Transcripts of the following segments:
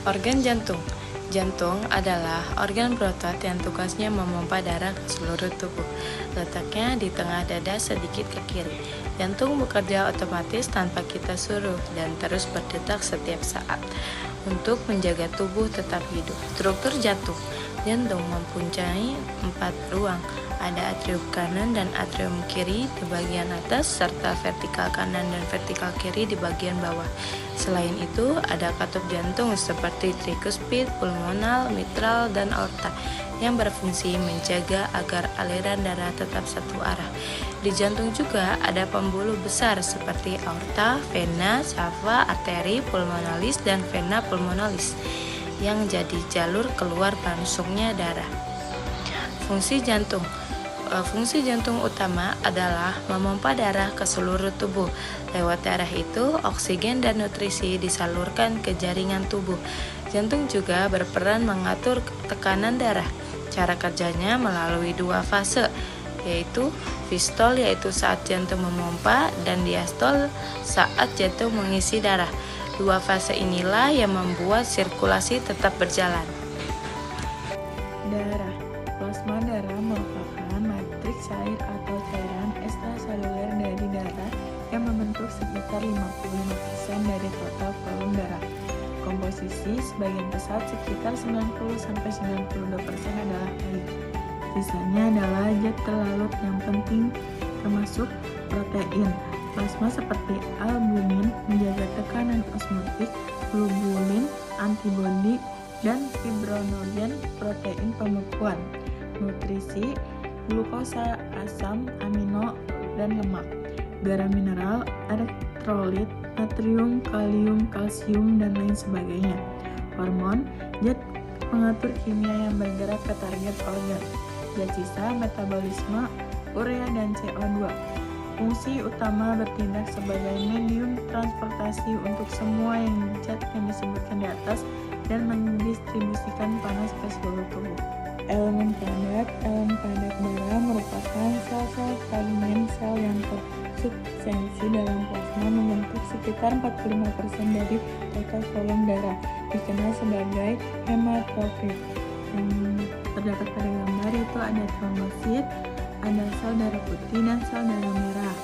Organ jantung. Jantung adalah organ berotot yang tugasnya memompa darah ke seluruh tubuh. Letaknya di tengah dada sedikit ke kiri. Jantung bekerja otomatis tanpa kita suruh dan terus berdetak setiap saat untuk menjaga tubuh tetap hidup. Struktur jantung. Jantung mempunyai 4 ruang. Ada atrium kanan dan atrium kiri di bagian atas, serta vertikal kanan dan vertikal kiri di bagian bawah. Selain itu, ada katup jantung seperti trikuspid, pulmonal, mitral, dan aorta yang berfungsi menjaga agar aliran darah tetap satu arah. Di jantung juga ada pembuluh besar seperti aorta, vena, cava, arteri pulmonalis, dan vena pulmonalis yang jadi jalur keluar masuknya darah. Fungsi jantung. Fungsi jantung utama adalah memompa darah ke seluruh tubuh. Lewat darah itu, oksigen dan nutrisi disalurkan ke jaringan tubuh. Jantung juga berperan mengatur tekanan darah. Cara kerjanya melalui 2 fase, yaitu sistol yaitu saat jantung memompa dan diastol saat jantung mengisi darah. 2 fase inilah yang membuat sirkulasi tetap berjalan. Darah. Plasma darah merupakan matriks cair atau cairan ekstraseluler dari darah yang membentuk sekitar 55% dari total volume darah. Komposisi sebagian besar sekitar 90-92% adalah air. Sisanya adalah zat terlarut yang penting termasuk protein. Plasma seperti albumin menjaga tekanan osmotik, globulin, antibodi, dan fibrinogen protein pembekuan. Nutrisi, glukosa, asam, amino, dan lemak. Garam mineral, elektrolit, natrium, kalium, kalsium, dan lain sebagainya. Hormon, zat pengatur kimia yang bergerak ke target organ. Zat sisa, metabolisme, urea, dan CO2. Fungsi utama bertindak sebagai medium transportasi untuk semua zat yang disebutkan di atas dan mendistribusikan panas ke seluruh tubuh. Elemen padat darah merupakan sel-sel fragmen sel yang tersubstansi dalam plasma membentuk sekitar 45% dari total volume darah, dikenal sebagai hematopoietik. Yang terdapat pada gambar itu ada trombosit, ada sel darah putih, dan sel darah merah.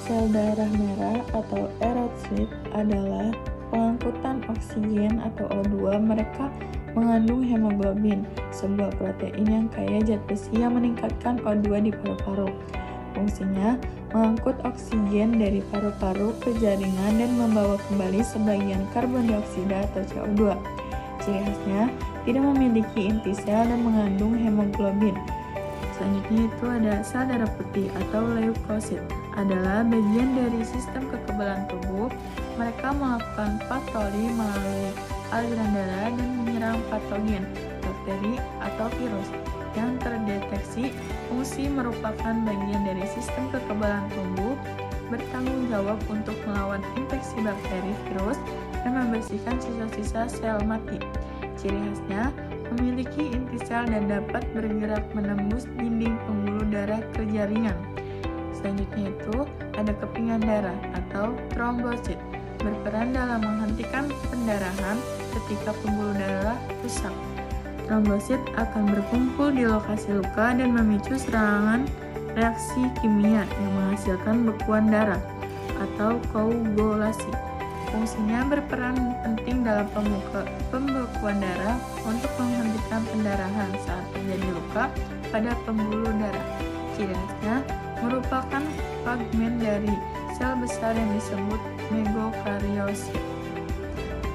Sel darah merah atau erosit adalah pengangkutan oksigen atau O2. Mereka mengandung hemoglobin, sebuah protein yang kaya zat besi yang meningkatkan O2 di paru-paru. Fungsinya mengangkut oksigen dari paru-paru ke jaringan dan membawa kembali sebagian karbon dioksida atau CO2. Ciri khasnya tidak memiliki inti sel dan mengandung hemoglobin. Selanjutnya itu ada sel darah putih atau leukosit, adalah bagian dari sistem kekebalan tubuh. Mereka melakukan patroli melalui aliran darah dan menyerang patogen, bakteri, atau virus yang terdeteksi. Fungsi merupakan bagian dari sistem kekebalan tubuh, bertanggung jawab untuk melawan infeksi bakteri, virus, dan membersihkan sisa-sisa sel mati. Ciri khasnya memiliki inti sel dan dapat bergerak menembus dinding pembuluh darah ke jaringan. Selanjutnya itu ada kepingan darah atau trombosit, berperan dalam menghentikan pendarahan ketika pembuluh darah rusak. Trombosit akan berkumpul di lokasi luka dan memicu serangan reaksi kimia yang menghasilkan bekuan darah atau koagulasi. Fungsinya berperan penting dalam pembekuan darah untuk menghentikan pendarahan saat terjadi luka pada pembuluh darah. Ciri khasnya merupakan fragmen dari sel besar yang disebut megakariosit.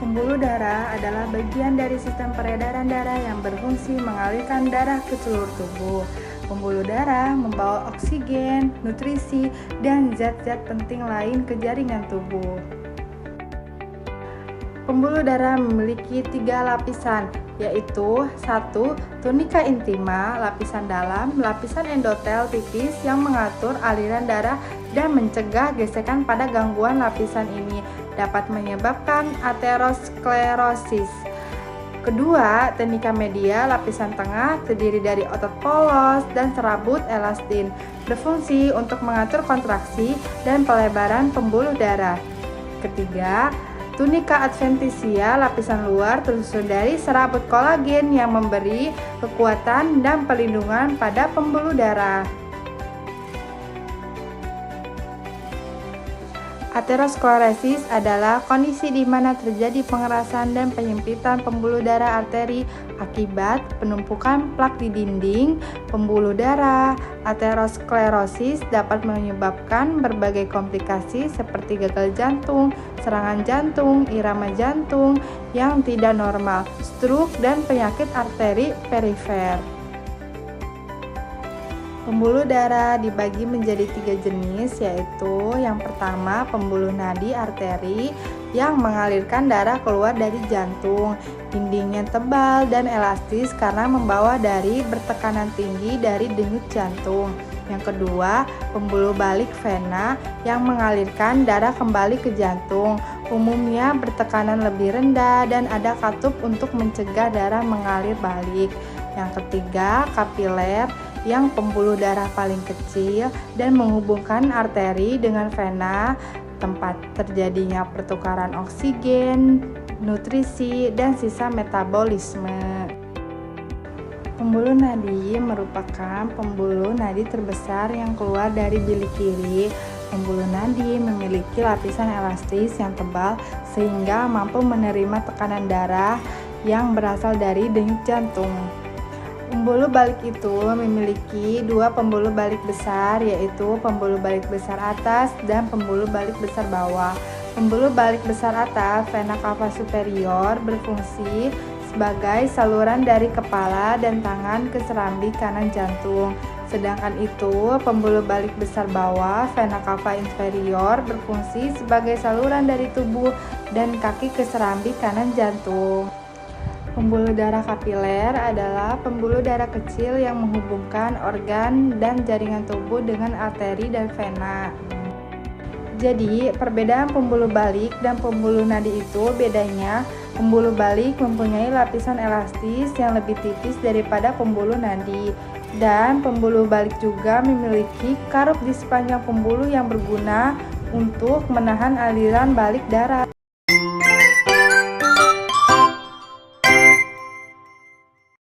Pembuluh darah adalah bagian dari sistem peredaran darah yang berfungsi mengalirkan darah ke seluruh tubuh. Pembuluh darah membawa oksigen, nutrisi, dan zat-zat penting lain ke jaringan tubuh. Pembuluh darah memiliki 3 lapisan, yaitu 1. Tunika intima, lapisan dalam, lapisan endotel tipis yang mengatur aliran darah dan mencegah gesekan pada gangguan lapisan ini dapat menyebabkan aterosklerosis. Kedua, tunika media, lapisan tengah, terdiri dari otot polos dan serabut elastin, berfungsi untuk mengatur kontraksi dan pelebaran pembuluh darah. Ketiga, Tunica adventitia lapisan luar tersusun dari serabut kolagen yang memberi kekuatan dan perlindungan pada pembuluh darah. Aterosklerosis adalah kondisi di mana terjadi pengerasan dan penyempitan pembuluh darah arteri akibat penumpukan plak di dinding pembuluh darah. Aterosklerosis dapat menyebabkan berbagai komplikasi seperti gagal jantung, serangan jantung, irama jantung yang tidak normal, stroke, dan penyakit arteri perifer. Pembuluh darah dibagi menjadi 3 jenis, yaitu yang pertama pembuluh nadi arteri yang mengalirkan darah keluar dari jantung. Dindingnya tebal dan elastis karena membawa dari bertekanan tinggi dari denyut jantung. Yang kedua, pembuluh balik vena yang mengalirkan darah kembali ke jantung. Umumnya bertekanan lebih rendah dan ada katup untuk mencegah darah mengalir balik. Yang ketiga, kapiler yang pembuluh darah paling kecil dan menghubungkan arteri dengan vena, tempat terjadinya pertukaran oksigen, nutrisi, dan sisa metabolisme. Pembuluh nadi merupakan pembuluh nadi terbesar yang keluar dari bilik kiri. Pembuluh nadi memiliki lapisan elastis yang tebal sehingga mampu menerima tekanan darah yang berasal dari denyut jantung. Pembuluh balik itu memiliki 2 pembuluh balik besar, yaitu pembuluh balik besar atas dan pembuluh balik besar bawah. Pembuluh balik besar atas, vena cava superior, berfungsi sebagai saluran dari kepala dan tangan ke serambi kanan jantung. Sedangkan itu, pembuluh balik besar bawah, vena cava inferior, berfungsi sebagai saluran dari tubuh dan kaki ke serambi kanan jantung. Pembuluh darah kapiler adalah pembuluh darah kecil yang menghubungkan organ dan jaringan tubuh dengan arteri dan vena. Jadi, perbedaan pembuluh balik dan pembuluh nadi itu bedanya pembuluh balik mempunyai lapisan elastis yang lebih tipis daripada pembuluh nadi, dan pembuluh balik juga memiliki karup di sepanjang pembuluh yang berguna untuk menahan aliran balik darah.